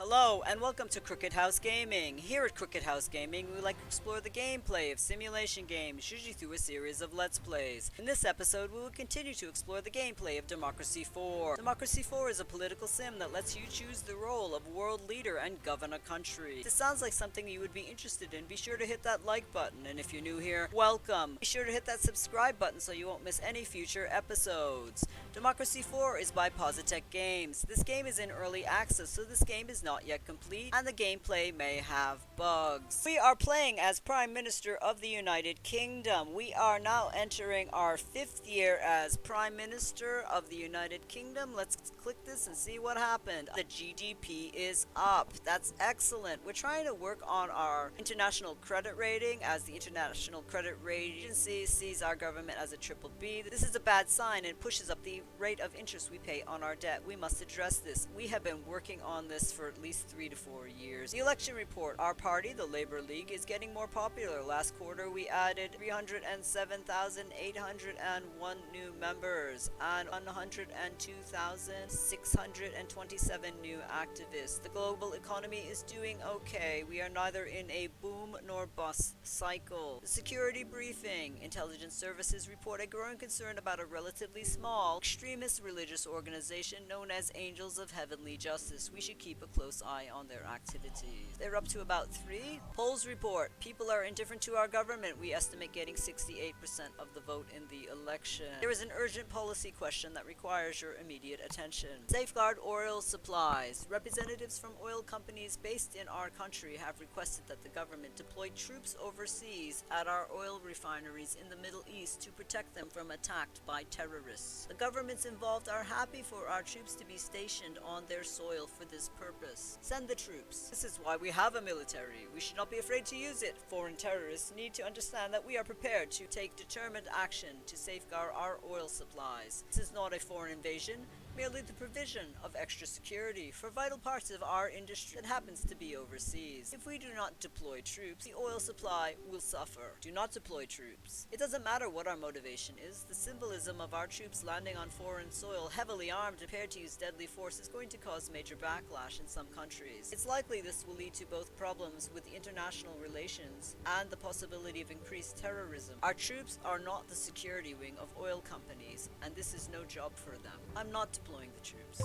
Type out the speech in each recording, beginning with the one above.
Hello, and welcome to Crooked House Gaming. Here at Crooked House Gaming, we like to explore the gameplay of simulation games, usually through a series of Let's Plays. In this episode, we will continue to explore the gameplay of Democracy 4. Democracy 4 is a political sim that lets you choose the role of world leader and govern a country. If this sounds like something you would be interested in, be sure to hit that like button, and if you're new here, welcome. Be sure to hit that subscribe button so you won't miss any future episodes. Democracy 4 is by Positech Games. This game is in early access, so this game is not yet complete, and the gameplay may have bugs. We are playing as Prime Minister of the United Kingdom. We are now entering our 5th year as Prime Minister of the United Kingdom. Let's click this and see what happened. The GDP is up. That's excellent. We're trying to work on our international credit rating, as the International Credit Rating Agency sees our government as a triple B. This is a bad sign and pushes up the rate of interest we pay on our debt. We must address this. We have been working on this for at least 3 to 4 years. The election report. Our party, the Labour League, is getting more popular. Last quarter we added 307,801 new members and 102,627 new activists. The global economy is doing okay. We are neither in a boom nor bust cycle. The security briefing. Intelligence services report a growing concern about a relatively small, extremist religious organization known as Angels of Heavenly Justice. We should keep a close eye on their activities. They're up to about 3. Polls report. People are indifferent to our government. We estimate getting 68% of the vote in the election. There is an urgent policy question that requires your immediate attention. Safeguard oil supplies. Representatives from oil companies based in our country have requested that the government deploy troops overseas at our oil refineries in the Middle East to protect them from attack by terrorists. The governments involved are happy for our troops to be stationed on their soil for this purpose. Send the troops. This is why we have a military. We should not be afraid to use it. Foreign terrorists need to understand that we are prepared to take determined action to safeguard our oil supplies. This is not a foreign invasion, merely the provision of extra security for vital parts of our industry that happens to be overseas. If we do not deploy troops, the oil supply will suffer. Do not deploy troops. It doesn't matter what our motivation is. The symbolism of our troops landing on foreign soil, heavily armed, prepared to use deadly force, is going to cause major backlash in some countries. It's likely this will lead to both problems with international relations and the possibility of increased terrorism. Our troops are not the security wing of oil companies, and this is no job for them. I'm not deploying the troops.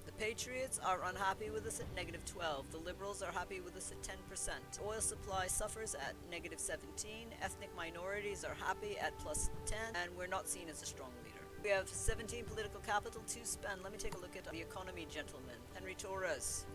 The Patriots are unhappy with us at -12. The Liberals are happy with us at 10%. Oil supply suffers at -17. Ethnic minorities are happy at +10, and we're not seen as a strong leader. We have 17 political capital to spend. Let me take a look at the economy, gentlemen. Henry Torres.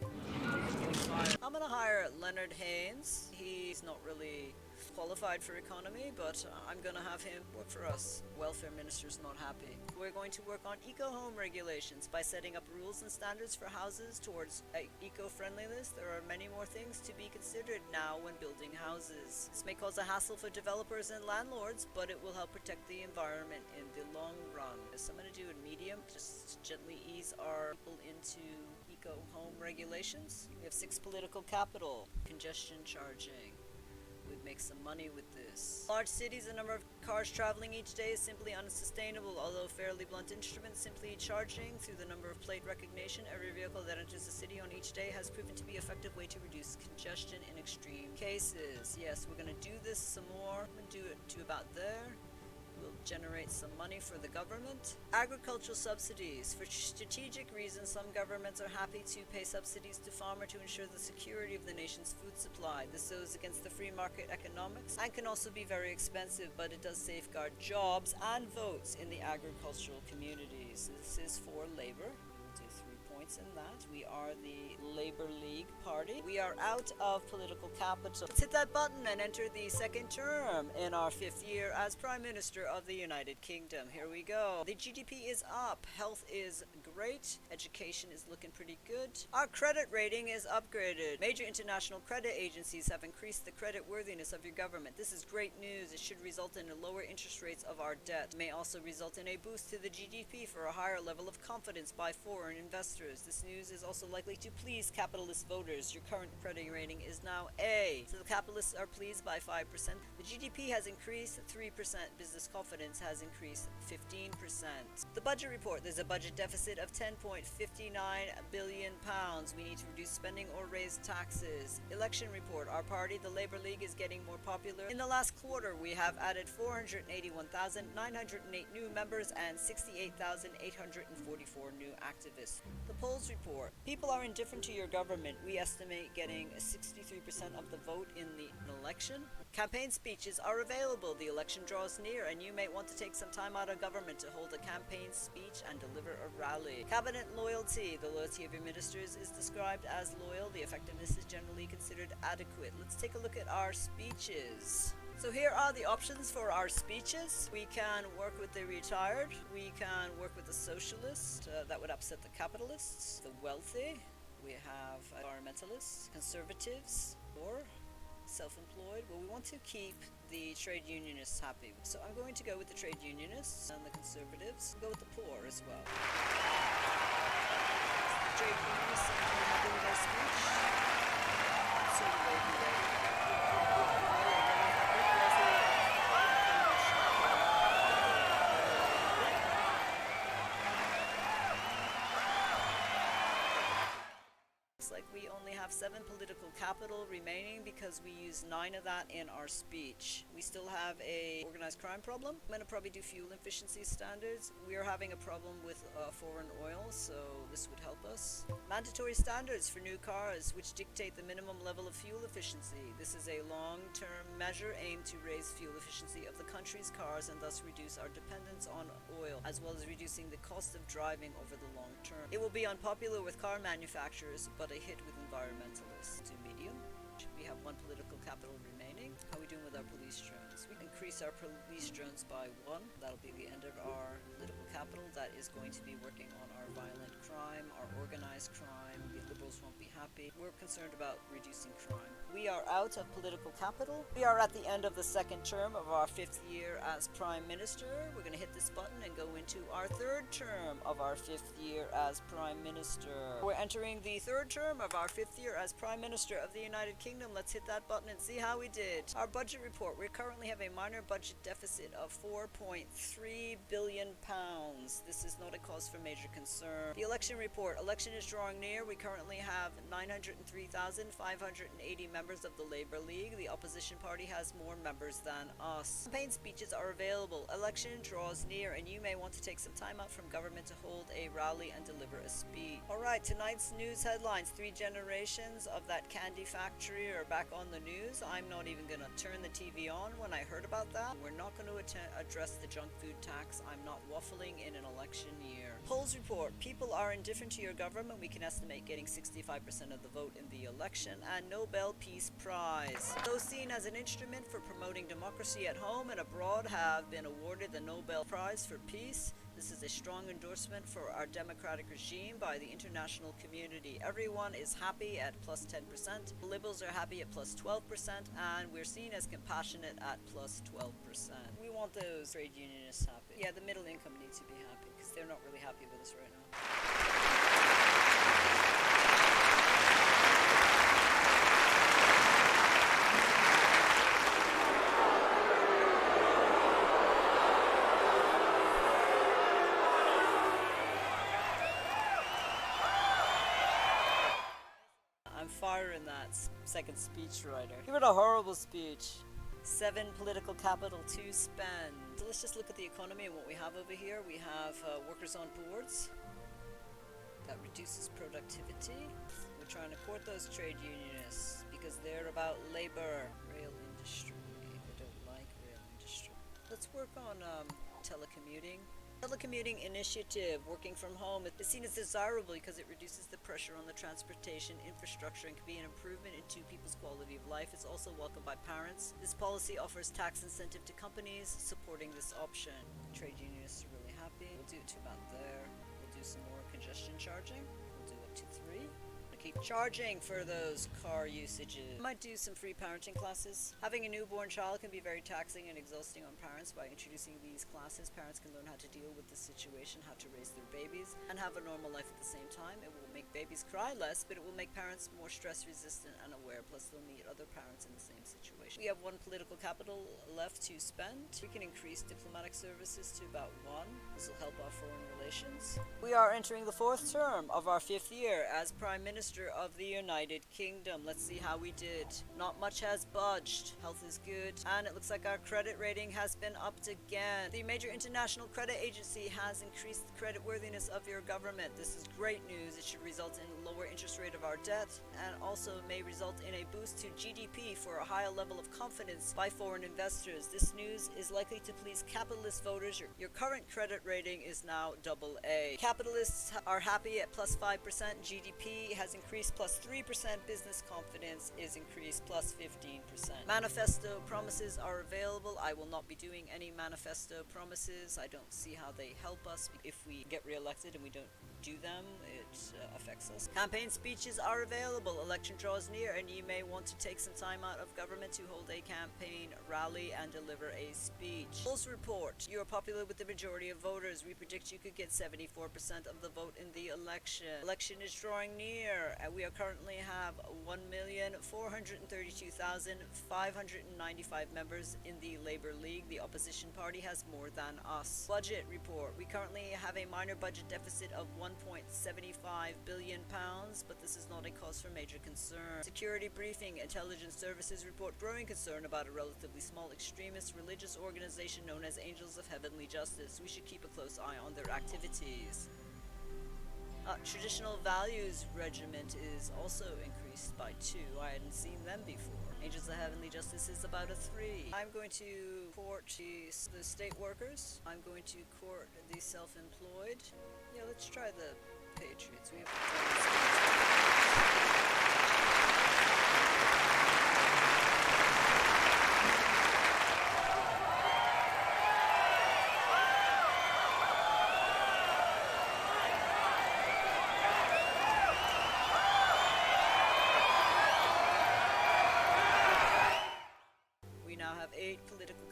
I'm gonna hire Leonard Haynes. He's not really qualified for economy, but I'm gonna have him work for us. Welfare minister's not happy. We're going to work on eco-home regulations by setting up rules and standards for houses towards eco-friendliness. There are many more things to be considered now when building houses. This may cause a hassle for developers and landlords, but it will help protect the environment in the long run. So I'm gonna do a medium, just gently ease our people into eco-home regulations. We have 6 political capital. Congestion charging. We'd make some money with this. Large cities, the number of cars traveling each day is simply unsustainable. Although fairly blunt instrument, simply charging through the number of plate recognition every vehicle that enters the city on each day has proven to be an effective way to reduce congestion in extreme cases. Yes, we're going to do this some more. I'm going to do it to about there. Will generate some money for the government. Agricultural subsidies. For strategic reasons, some governments are happy to pay subsidies to farmers to ensure the security of the nation's food supply. This goes against the free market economics and can also be very expensive, but it does safeguard jobs and votes in the agricultural communities. This is for labor. Do 3 points in that. We are the Labour League party. We are out of political capital. Let's hit that button and enter the 2nd term in our 5th year as Prime Minister of the United Kingdom. Here we go. The GDP is up. Health is great. Education is looking pretty good. Our credit rating is upgraded. Major international credit agencies have increased the credit worthiness of your government. This is great news. It should result in lower interest rates of our debt. It may also result in a boost to the GDP for a higher level of confidence by foreign investors. This news is also likely to please capitalist voters. Your current credit rating is now A. So the capitalists are pleased by 5%. The GDP has increased 3%, business confidence has increased 15%. The budget report, there's a budget deficit of £10.59 billion. We need to reduce spending or raise taxes. Election report, our party, the Labour League, is getting more popular. In the last quarter, we have added 481,908 new members and 68,844 new activists. The polls report, people are indifferent to your government. We estimate getting 63% of the vote in the election. Campaign speeches are available. The election draws near and you may want to take some time out of government to hold a campaign speech and deliver a rally. Cabinet loyalty. The loyalty of your ministers is described as loyal. The effectiveness is generally considered adequate. Let's take a look at our speeches. So here are the options for our speeches. We can work with the retired. We can work with the socialists. That would upset the capitalists, the wealthy. We have environmentalists, conservatives, or self-employed. Well, we want to keep the trade unionists happy. So I'm going to go with the trade unionists and the conservatives. Go with the poor as well. The trade unionists seem to be happy with our speech. So the way we like we only have 7 political capital remaining because we use 9 of that in our speech. We still have a organized crime problem. I'm going to probably do fuel efficiency standards. We are having a problem with foreign oil, so this would help us. Mandatory standards for new cars, which dictate the minimum level of fuel efficiency. This is a long-term measure aimed to raise fuel efficiency of the country's cars and thus reduce our dependence on oil, as well as reducing the cost of driving over the long term. It will be unpopular with car manufacturers, but a hit with environmentalists. To medium. We have 1 political capital remaining. How are we doing with our police drones? We can increase our police drones by 1. That'll be the end of our political capital. That is going to be working on our violent crime, our organized crime. The liberals won't be happy. We're concerned about reducing crime. We are out of political capital. We are at the end of the 2nd term of our 5th year as Prime Minister. We're going to hit this button and go into our 3rd term of our 5th year as Prime Minister. We're entering the 3rd term of our 5th year as Prime Minister of the United Kingdom. Let's hit that button and see how we did. Our budget report. We currently have a minor budget deficit of £4.3 billion. This is not a cause for major concern. The election report. Election is drawing near. We currently have 903,580 members of the Labour League. The opposition party has more members than us. Campaign speeches are available. Election draws near and you may want to take some time out from government to hold a rally and deliver a speech. Alright, tonight's news headlines. 3 generations of that candy factory are back on the news. I'm not even going to turn the TV on when I heard about that. We're not going to address the junk food tax. I'm not waffling in an election year. Polls report. People are indifferent to your government. We can estimate getting 65% of the vote in the election. And Nobel Peace Prize. Those seen as an instrument for promoting democracy at home and abroad have been awarded the Nobel Prize for Peace. This is a strong endorsement for our democratic regime by the international community. Everyone is happy at plus 10%. The Liberals are happy at plus 12%, and we're seen as compassionate at plus 12%. We want those trade unionists happy. Yeah, the middle income needs to be happy because they're not really happy with us right now. Firing that second speechwriter. Give it a horrible speech. 7 political capital to spend. So let's just look at the economy and what we have over here. We have workers on boards. That reduces productivity. We're trying to court those trade unionists because they're about labor. Rail industry. They don't like rail industry. Let's work on telecommuting. Telecommuting initiative, working from home, is seen as desirable because it reduces the pressure on the transportation infrastructure and can be an improvement in people's quality of life. It's also welcomed by parents. This policy offers tax incentive to companies supporting this option. Trade unionists are really happy. We'll do it to about there. We'll do some more congestion charging. We'll do it to 3. to keep charging for those car usages. I might do some free parenting classes. Having a newborn child can be very taxing and exhausting on parents. By introducing these classes, parents can learn how to deal with the situation, how to raise their babies, and have a normal life at the same time. It will make babies cry less, but it will make parents more stress resistant and aware, plus they'll meet other parents in the same situation. We have 1 political capital left to spend. We can increase diplomatic services to about 1. This will help our foreign relations. We are entering the 4th term of our 5th year as Prime Minister of the United Kingdom. Let's see how we did. Not much has budged. Health is good, and it looks like our credit rating has been upped again. The major international credit agency has increased the creditworthiness of your government. This is great news. It should result in a lower interest rate of our debt, and also may result in a boost to GDP for a higher level of confidence by foreign investors. This news is likely to please capitalist voters. Your current credit rating is now AA. Capitalists are happy at plus 5%. GDP has increased plus 3%. Business confidence is increased plus 15%. Manifesto promises are available. I will not be doing any manifesto promises. I don't see how they help us. If we get re-elected and we don't do them, it affects us. Campaign speeches are available. Election draws near, and you may want to take some time out of government to hold a campaign rally and deliver a speech. Polls report. You are popular with the majority of voters. We predict you could get 74% of the vote in the election. Election is drawing near. We currently have 1,432,595 members in the Labour League. The opposition party has more than us. Budget report. We currently have a minor budget deficit of £1.75 billion, but this is not a cause for major concern. Security briefing. Intelligence services report growing concern about a relatively small extremist religious organization known as Angels of Heavenly Justice. We should keep a close eye on their activities. Traditional Values Regiment is also increased by 2. I hadn't seen them before. Angels of Heavenly Justice is about a 3. I'm going to court the state workers. I'm going to court the self-employed. Yeah, let's try the Patriots. We have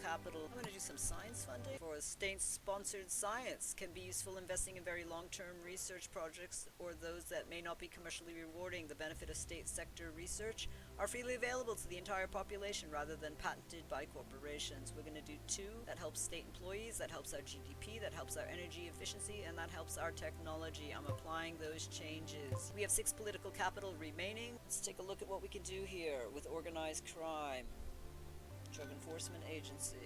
capital. I'm going to do some science funding. For state-sponsored science can be useful investing in very long-term research projects or those that may not be commercially rewarding. The benefit of state sector research are freely available to the entire population rather than patented by corporations. We're going to do 2. That helps state employees, that helps our GDP, that helps our energy efficiency, and that helps our technology. I'm applying those changes. We have 6 political capital remaining. Let's take a look at what we can do here with organized crime. Drug Enforcement Agency.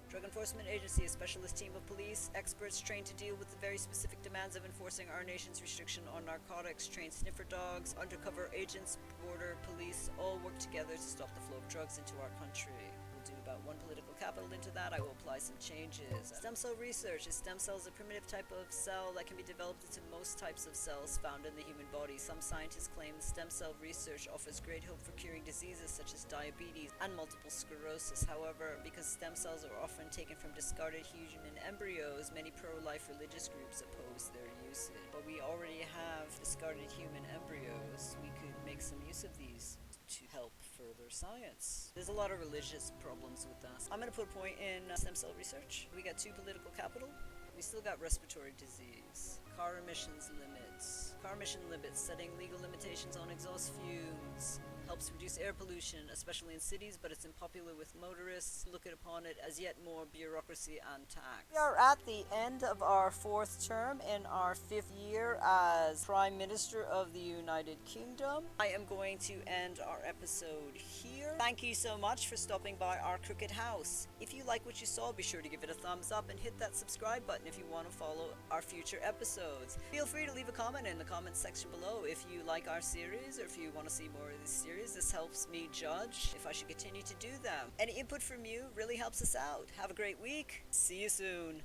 Drug Enforcement Agency, a specialist team of police experts trained to deal with the very specific demands of enforcing our nation's restriction on narcotics. Trained sniffer dogs, undercover agents, border police all work together to stop the flow of drugs into our country. We'll do about 1 political capital into that. I will apply some changes. Stem cell research. Is stem cells a primitive type of cell that can be developed into most types of cells found in the human body? Some scientists claim stem cell research offers great hope for curing diseases such as diabetes and multiple sclerosis. However, because stem cells are often taken from discarded human embryos, many pro-life religious groups oppose their usage. But we already have discarded human embryos. We could make some use of these to help further science. There's a lot of religious problems with that. I'm going to put a point in stem cell research. We got 2 political capital. We still got respiratory disease. Car emissions limits. Car emission limits, setting legal limitations on exhaust fumes. Helps reduce air pollution, especially in cities, but it's unpopular with motorists. Look upon it as yet more bureaucracy and tax. We are at the end of our 4th term in our 5th year as Prime Minister of the United Kingdom. I am going to end our episode here. Thank you so much for stopping by our Crooked House. If you like what you saw, be sure to give it a thumbs up and hit that subscribe button if you want to follow our future episodes. Feel free to leave a comment in the comments section below if you like our series or if you want to see more of this series. This helps me judge if I should continue to do them. Any input from you really helps us out. Have a great week. See you soon.